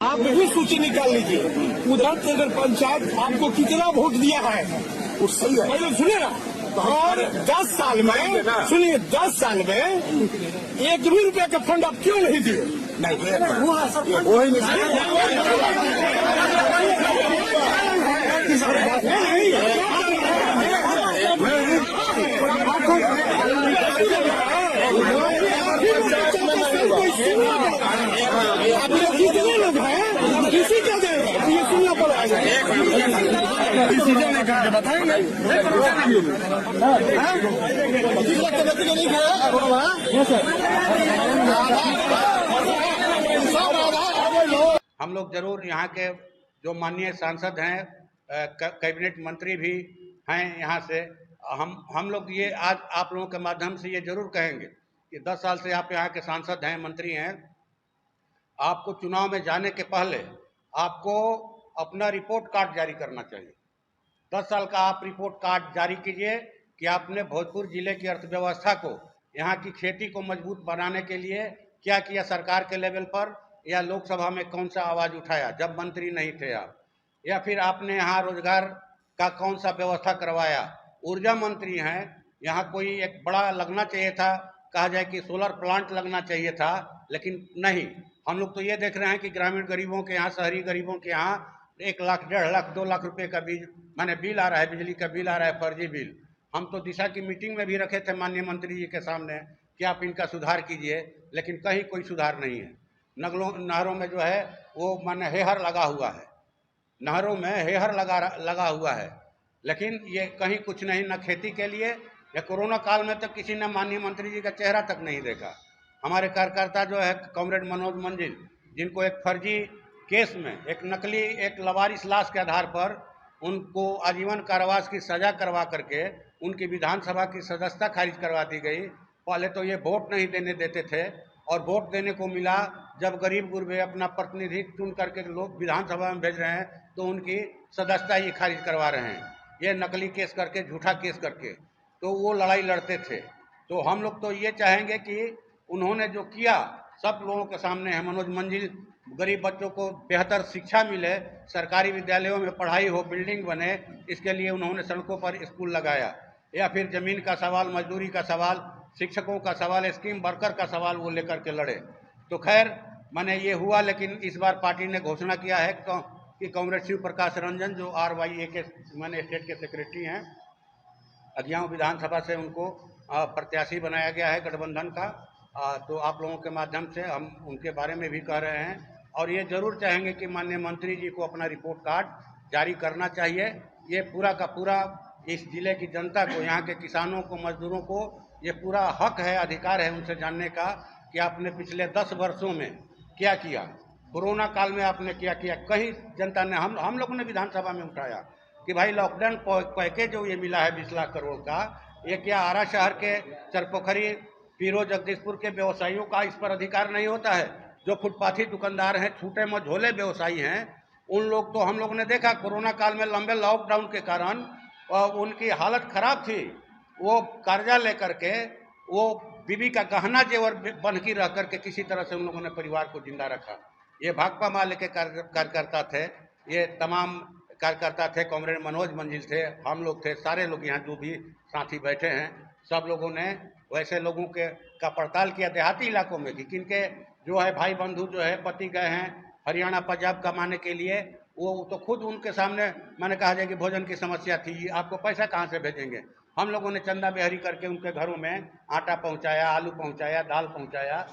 आप भी सूची निकाल लीजिए। उधर नगर पंचायत आपको कितना वोट दिया है पहले सुनिए ना। और 10 साल में सुनिए 10 साल में 1 भी रुपया का फंड आप क्यों नहीं दिए? आप लोग कितने लोग हैं? किसी का देगा ये सुनना पड़ेगा। डिसीजन लेकर के बताएंगे। हम लोग जरूर यहाँ के जो माननीय सांसद हैं, कैबिनेट मंत्री भी हैं यहाँ से, हम लोग ये आज आप लोगों के माध्यम से ये जरूर कहेंगे कि 10 साल से आप यहाँ के सांसद हैं, मंत्री हैं। आपको चुनाव में जाने के पहले आपको अपना रिपोर्ट कार्ड जारी करना चाहिए। 10 साल का आप रिपोर्ट कार्ड जारी कीजिए कि आपने भोजपुर जिले की अर्थव्यवस्था को, यहाँ की खेती को मजबूत बनाने के लिए क्या किया सरकार के लेवल पर, या लोकसभा में कौन सा आवाज़ उठाया जब मंत्री नहीं थे आप, या फिर आपने यहाँ रोजगार का कौन सा व्यवस्था करवाया। ऊर्जा मंत्री हैं, यहाँ कोई एक बड़ा लगना चाहिए था, कहा जाए कि सोलर प्लांट लगना चाहिए था, लेकिन नहीं। हम लोग तो ये देख रहे हैं कि ग्रामीण गरीबों के यहाँ, शहरी गरीबों के यहाँ 1 लाख, 1.5 लाख, 2 लाख रुपए का बिल आ रहा है, बिजली का बिल आ रहा है, फर्जी बिल। हम तो दिशा की मीटिंग में भी रखे थे माननीय मंत्री जी के सामने कि आप इनका सुधार कीजिए, लेकिन कहीं कोई सुधार नहीं है। नहरों में जो है वो माने हेहर लगा हुआ है, नहरों में हेहर लगा हुआ है, लेकिन ये कहीं कुछ नहीं, न खेती के लिए। या कोरोना काल में तो किसी ने माननीय मंत्री जी का चेहरा तक नहीं देखा। हमारे कार्यकर्ता जो है कॉमरेड मनोज मंजिल, जिनको एक फर्जी केस में, एक नकली, एक लवारिस लाश के आधार पर उनको आजीवन कारावास की सजा करवा करके उनकी विधानसभा की सदस्यता खारिज करवा दी गई। पहले तो ये वोट नहीं देने देते थे, और वोट देने को मिला जब गरीब गुरबे अपना प्रतिनिधि चुन करके लोग विधानसभा में भेज रहे हैं तो उनकी सदस्यता ही खारिज करवा रहे हैं, ये नकली केस करके, झूठा केस करके। तो वो लड़ाई लड़ते थे। तो हम लोग तो ये चाहेंगे कि उन्होंने जो किया सब लोगों के सामने है। मनोज मंजिल, गरीब बच्चों को बेहतर शिक्षा मिले, सरकारी विद्यालयों में पढ़ाई हो, बिल्डिंग बने, इसके लिए उन्होंने सड़कों पर स्कूल लगाया। या फिर जमीन का सवाल, मजदूरी का सवाल, शिक्षकों का सवाल, स्कीम वर्कर का सवाल वो लेकर के लड़े। तो खैर मैंने ये हुआ, लेकिन इस बार पार्टी ने घोषणा किया है कि कॉमरेड शिव प्रकाश रंजन, जो RYA के मैंने स्टेट के सेक्रेटरी हैं, अगियाँव विधानसभा से उनको प्रत्याशी बनाया गया है गठबंधन का। तो आप लोगों के माध्यम से हम उनके बारे में भी कह रहे हैं, और ये जरूर चाहेंगे कि माननीय मंत्री जी को अपना रिपोर्ट कार्ड जारी करना चाहिए। ये पूरा का पूरा इस जिले की जनता को, यहाँ के किसानों को, मजदूरों को ये पूरा हक है, अधिकार है उनसे जानने का कि आपने पिछले 10 वर्षों में क्या किया, कोरोना काल में आपने क्या किया। कहीं जनता ने, हम लोगों ने विधानसभा में उठाया कि भाई लॉकडाउन पैकेज जो ये मिला है 20 लाख करोड़ का, ये क्या आरा शहर के, चरपोखरी, पीरो, जगदीशपुर के व्यवसायियों का इस पर अधिकार नहीं होता है? जो फुटपाथी दुकानदार हैं, छूटे मझोले व्यवसायी हैं, उन लोग तो हम लोगों ने देखा कोरोना काल में लंबे लॉकडाउन के कारण उनकी हालत खराब थी। वो कर्जा लेकर के, वो बीबी का गहना जेवर बंधकी रह करके किसी तरह से उन लोगों ने परिवार को जिंदा रखा। ये भाकपा माले के कार्यकर्ता थे, ये तमाम कार्यकर्ता थे, कॉमरेड मनोज मंजिल थे, हम लोग थे, सारे लोग यहाँ जो भी साथी बैठे हैं, सब लोगों ने वैसे लोगों का पड़ताल किया देहाती इलाकों में कि किनके जो है भाई बंधु जो है पति गए हैं हरियाणा पंजाब कमाने के लिए। वो तो खुद उनके सामने मैंने कहा जाए कि भोजन की समस्या थी, आपको पैसा कहाँ से भेजेंगे। हम लोगों ने चंदा बेहरी करके उनके घरों में आटा पहुँचाया, आलू पहुँचाया, दाल पहुँचाया।